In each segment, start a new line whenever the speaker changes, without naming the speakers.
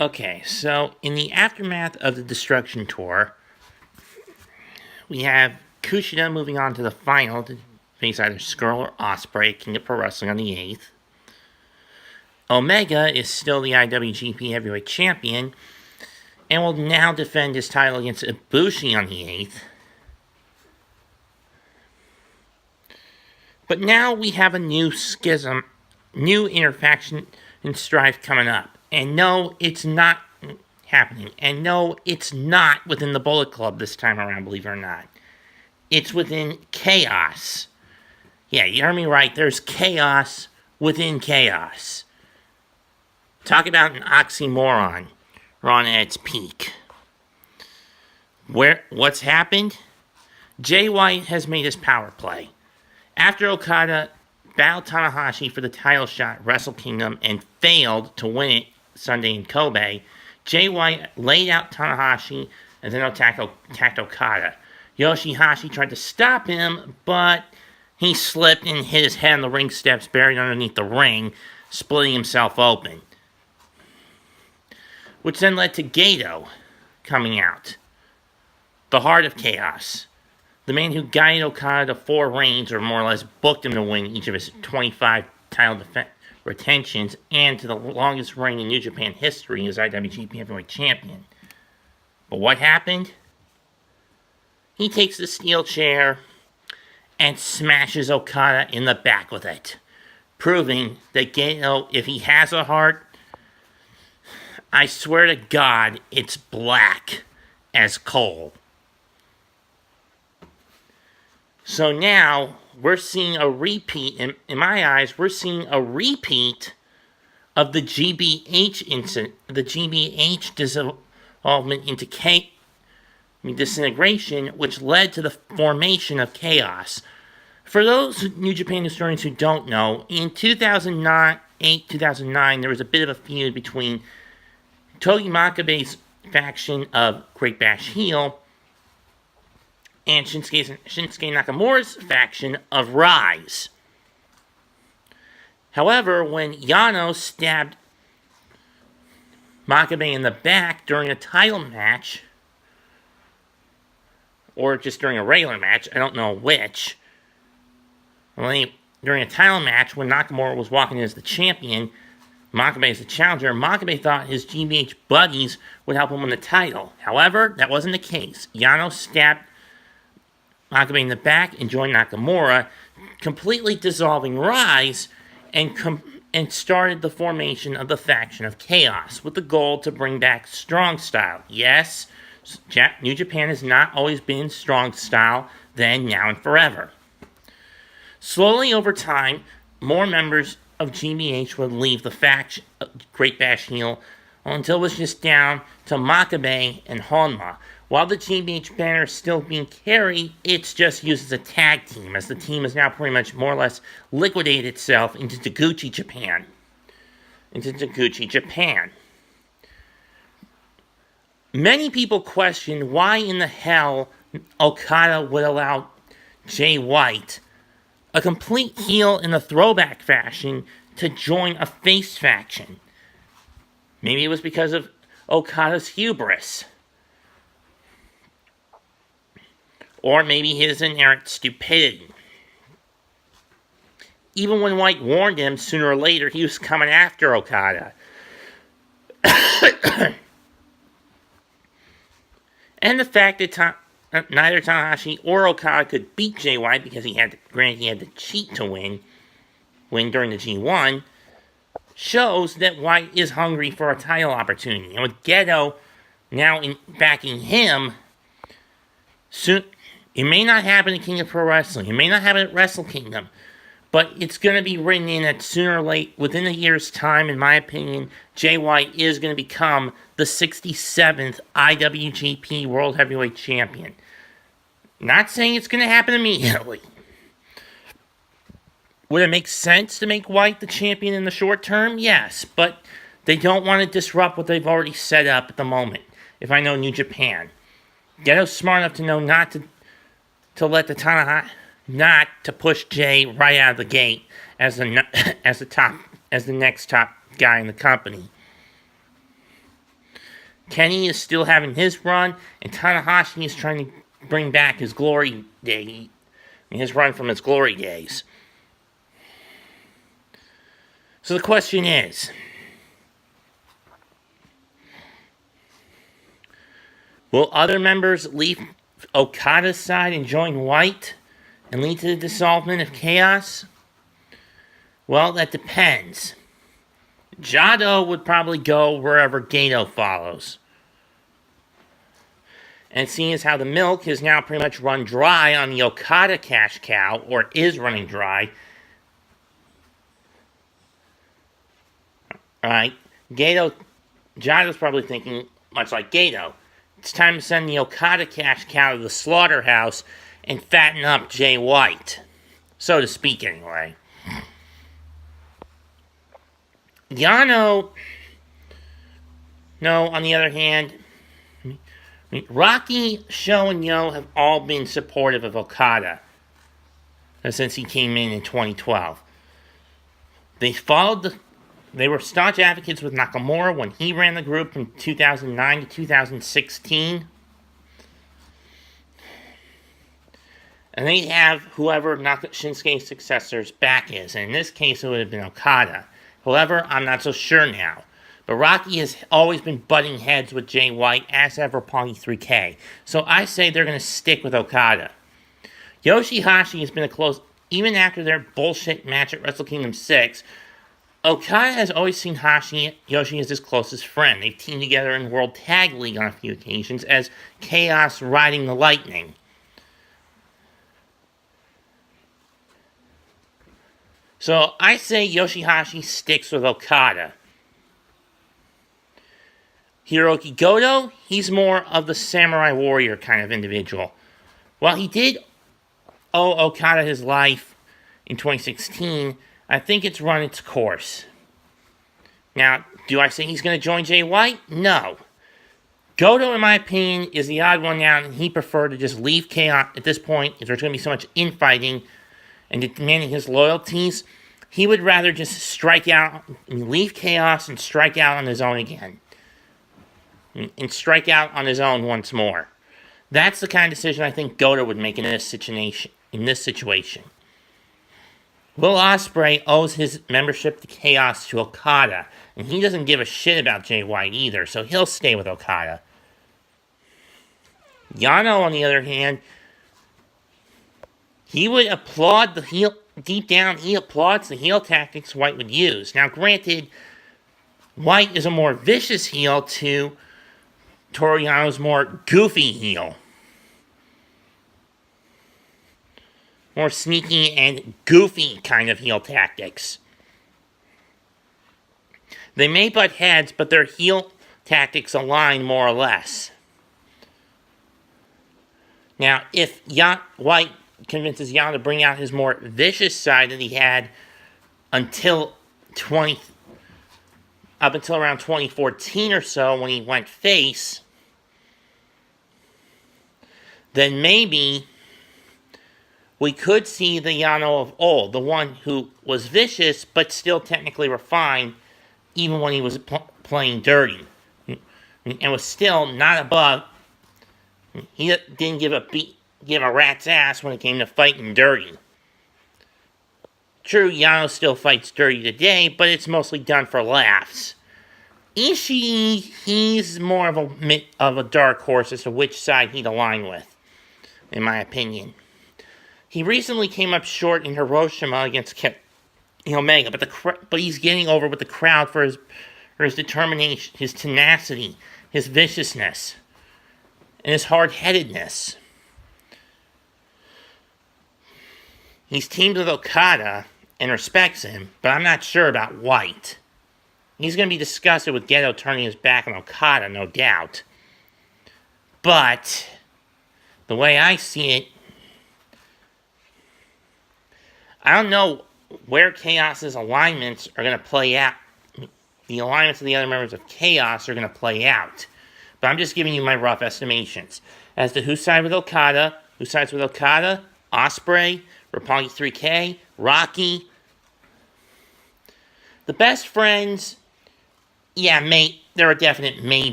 Okay, so in the aftermath of the Destruction Tour, we have Kushida moving on to the final to face either Skrull or Ospreay at King of Pro Wrestling on the 8th. Omega is still the IWGP Heavyweight Champion and will now defend his title against Ibushi on the 8th. But now we have a new schism, new interfaction and strife coming up. And no, it's not happening. And no, it's not within the Bullet Club this time around, believe it or not. It's within chaos. Yeah, you heard me right. There's chaos within chaos. Talk about an oxymoron. We're on at its peak. What's happened? Jay White has made his power play. After Okada battled Tanahashi for the title shot at Wrestle Kingdom and failed to win it Sunday in Kobe, Jay White laid out Tanahashi and then attacked Okada. Yoshihashi tried to stop him, but he slipped and hit his head on the ring steps buried underneath the ring, splitting himself open. Which then led to Gato coming out. The Heart of Chaos. The man who guided Okada to 4 reigns, or more or less booked him to win each of his 25 title retentions, and to the longest reign in New Japan history as IWGP Heavyweight Champion. But what happened? He takes the steel chair and smashes Okada in the back with it, proving that Gato, if he has a heart, I swear to God, it's black as coal. So now, we're seeing a repeat, in my eyes, we're seeing a repeat of the GBH incident, the GBH dissolvement into disintegration, which led to the formation of Chaos. For those New Japan historians who don't know, in 2008-2009, there was a bit of a feud between Togi Makabe's faction of Great Bash Heel and Shinsuke Nakamura's faction of Rise. However, when Yano stabbed Makabe in the back during a title match, or just during a regular match, I don't know which, during a title match when Nakamura was walking in as the champion, Makabe as the challenger, Makabe thought his GBH buddies would help him win the title. However, that wasn't the case. Yano stabbed Makabe in the back and joined Nakamura, completely dissolving Rise and started the formation of the faction of Chaos with the goal to bring back Strong Style. Yes, New Japan has not always been Strong Style, then, now, and forever. Slowly over time, more members of GBH would leave the faction, Great Bash Heel, until it was just down to Makabe and Honma. While the GBH banner is still being carried, it's just used as a tag team, as the team has now pretty much more or less liquidated itself into Taguchi, Japan. Many people question why in the hell Okada would allow Jay White, a complete heel in a throwback fashion, to join a face faction. Maybe it was because of Okada's hubris. Or maybe his inherent stupidity. Even when White warned him, sooner or later, he was coming after Okada. And the fact that neither Tanahashi or Okada could beat Jay White because he had to cheat to win during the G1, shows that White is hungry for a title opportunity. And with Gedo now backing him, soon, it may not happen at King of Pro Wrestling. It may not happen at Wrestle Kingdom. But it's going to be written in that sooner or later, within a year's time, in my opinion, Jay White is going to become the 67th IWGP World Heavyweight Champion. Not saying it's going to happen immediately. Would it make sense to make White the champion in the short term? Yes, but they don't want to disrupt what they've already set up at the moment, if I know New Japan. Geto's smart enough to know not to let the Tanahashi, not to push Jay right out of the gate as the next top guy in the company. Kenny is still having his run, and Tanahashi is trying to bring back his glory day, his run from his glory days. So the question is, will other members leave Okada's side and join White and lead to the dissolvement of Chaos? Well, that depends. Jado would probably go wherever Gedo follows. And seeing as how the milk has now pretty much run dry on the Okada cash cow, or is running dry, alright, Jado's probably thinking, much like Gedo, it's time to send the Okada cash cow to the slaughterhouse and fatten up Jay White. So to speak, anyway. Yano, no, on the other hand, Rocky, Sho, and Yo have all been supportive of Okada since he came in 2012. They were staunch advocates with Nakamura when he ran the group from 2009 to 2016. And they have whoever Shinsuke's successor's back is. And in this case, it would have been Okada. However, I'm not so sure now. But Rocky has always been butting heads with Jay White, as ever Roppongi 3K. So I say they're going to stick with Okada. Yoshihashi has been a close, even after their bullshit match at Wrestle Kingdom 6, Okada has always seen Yoshi as his closest friend. They've teamed together in World Tag League on a few occasions as Chaos riding the lightning. So I say Yoshihashi sticks with Okada. Hiroki Goto, he's more of the samurai warrior kind of individual. While he did owe Okada his life in 2016, I think it's run its course. Now, do I say he's going to join Jay White? No. Goto, in my opinion, is the odd one out, and he preferred to just leave Chaos at this point. If there's going to be so much infighting and demanding his loyalties, he would rather just strike out, leave Chaos and strike out on his own again. And strike out on his own once more. That's the kind of decision I think Goto would make in this situation. Will Ospreay owes his membership to Chaos to Okada, and he doesn't give a shit about Jay White either, so he'll stay with Okada. Yano, on the other hand, he would applaud the heel. Deep down, he applauds the heel tactics White would use. Now, granted, White is a more vicious heel to Toru Yano's more goofy heel. More sneaky and goofy kind of heel tactics. They may butt heads, but their heel tactics align more or less. Now, if White convinces Yano to bring out his more vicious side that he had up until around 2014 or so when he went face, then maybe we could see the Yano of old, the one who was vicious but still technically refined even when he was playing dirty and was still not above. He didn't give a rat's ass when it came to fighting dirty. True, Yano still fights dirty today, but it's mostly done for laughs. Ishii, he's more of a dark horse as to which side he'd align with, in my opinion. He recently came up short in Hiroshima against Omega, but he's getting over with the crowd for his determination, his tenacity, his viciousness, and his hard-headedness. He's teamed with Okada and respects him, but I'm not sure about White. He's going to be disgusted with Gedo turning his back on Okada, no doubt. But the way I see it, I don't know where Chaos's alignments are going to play out. The alignments of the other members of Chaos are going to play out. But I'm just giving you my rough estimations. As to who sides with Okada, Ospreay, Roppongi 3K, Rocky. The best friends, yeah, they're a definite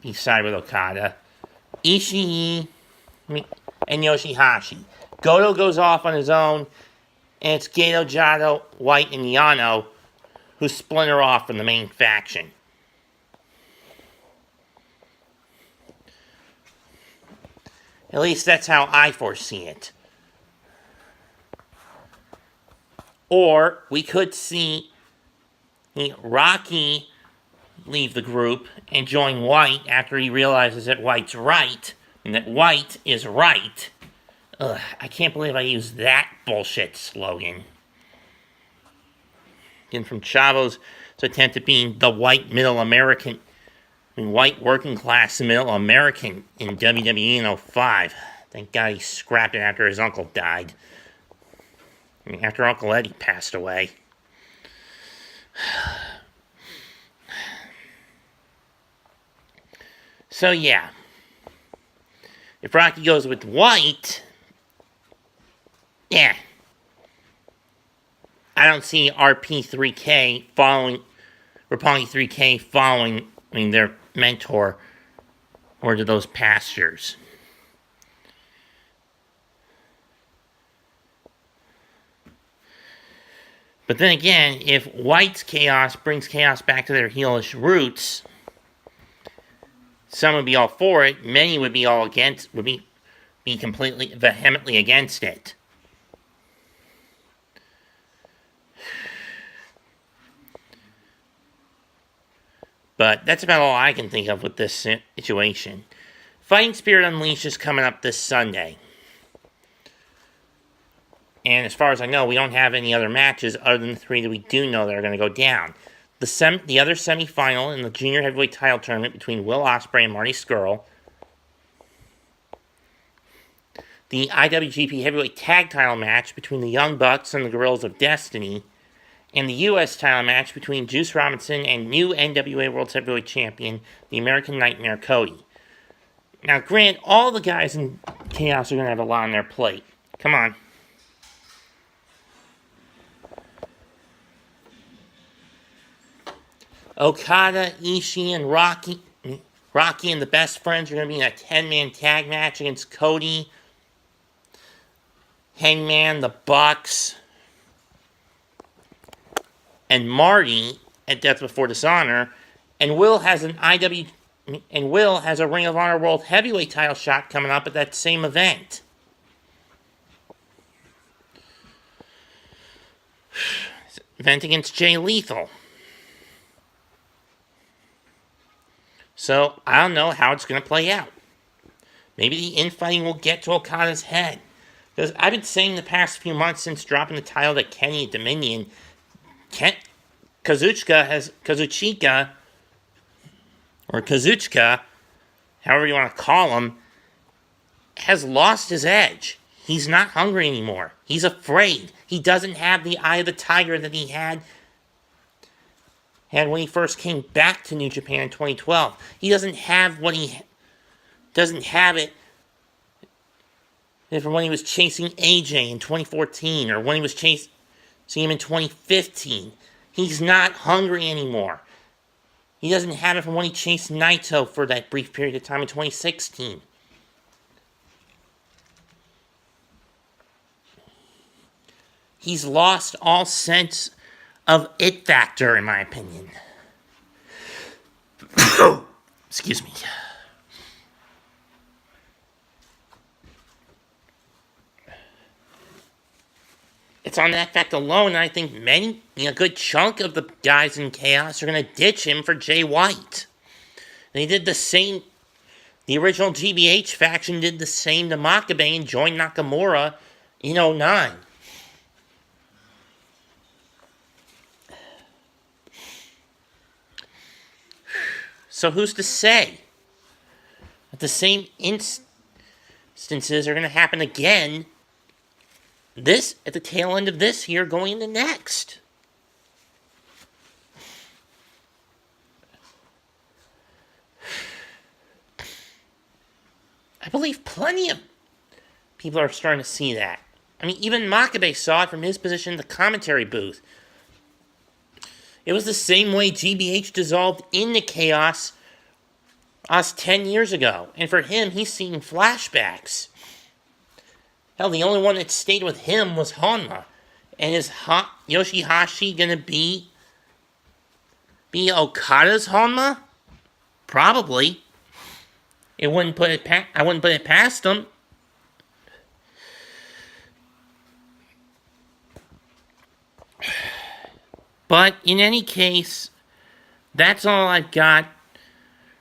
he sided with Okada. Ishii and Yoshihashi. Goto goes off on his own, and it's Gato, Jado, White, and Yano who splinter off from the main faction. At least that's how I foresee it. Or we could see Rocky leave the group and join White after he realizes that White's right, and that White is right. Ugh, I can't believe I used that bullshit slogan. Again, from Chavo's attempt at being the white middle American, white working class middle American in WWE in 05. Thank God he scrapped it after his uncle died. After Uncle Eddie passed away. So yeah, if Rocky goes with White, yeah, I don't see RP3K following, Roppongi 3K following, their mentor or to those pastures. But then again, if White's chaos brings chaos back to their heelish roots, some would be all for it. Many would be all against. Would be completely vehemently against it. But that's about all I can think of with this situation. Fighting Spirit Unleashed is coming up this Sunday. And as far as I know, we don't have any other matches other than the 3 that we do know that are going to go down. The other semifinal in the Junior Heavyweight title tournament between Will Ospreay and Marty Scurll. The IWGP Heavyweight Tag title match between the Young Bucks and the Guerrillas of Destiny. And the U.S. title match between Juice Robinson and new NWA World Heavyweight Champion, the American Nightmare Cody. Now, granted, all the guys in Chaos are going to have a lot on their plate. Come on. Okada, Ishii, and Rocky and the Best Friends are going to be in a 10-man tag match against Cody, Hangman, the Bucks, and Marty at Death Before Dishonor. And Will has a Ring of Honor World Heavyweight title shot coming up at that same event. Event against Jay Lethal. So, I don't know how it's going to play out. Maybe the infighting will get to Okada's head. Because I've been saying the past few months since dropping the title to Kenny at Dominion, Kazuchika, however you want to call him, has lost his edge. He's not hungry anymore. He's afraid. He doesn't have the eye of the tiger that he had when he first came back to New Japan in 2012. He doesn't have it from when he was chasing AJ in 2014 or when he was chasing him in 2015. He's not hungry anymore. He doesn't have it from when he chased Naito for that brief period of time in 2016. He's lost all sense of it factor, in my opinion. Excuse me. It's on that fact alone, and I think a good chunk of the guys in Chaos are going to ditch him for Jay White. They did the same. The original GBH faction did the same to Makabe and joined Nakamura in 2009. So who's to say that the same instances are going to happen again at the tail end of this year going into next? I believe plenty of people are starting to see that. I mean, even Makabe saw it from his position in the commentary booth. It was the same way GBH dissolved into Chaos us 10 years ago. And for him, he's seen flashbacks. Hell, the only one that stayed with him was Honma. And is Yoshihashi gonna be Okada's Honma? Probably. I wouldn't put it past him. But in any case, that's all I've got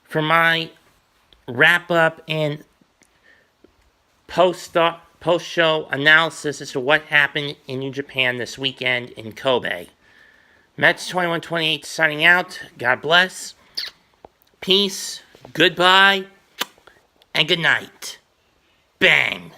for my wrap-up and post-show analysis as to what happened in New Japan this weekend in Kobe. Mets 2128 signing out. God bless. Peace. Goodbye. And good night. Bang.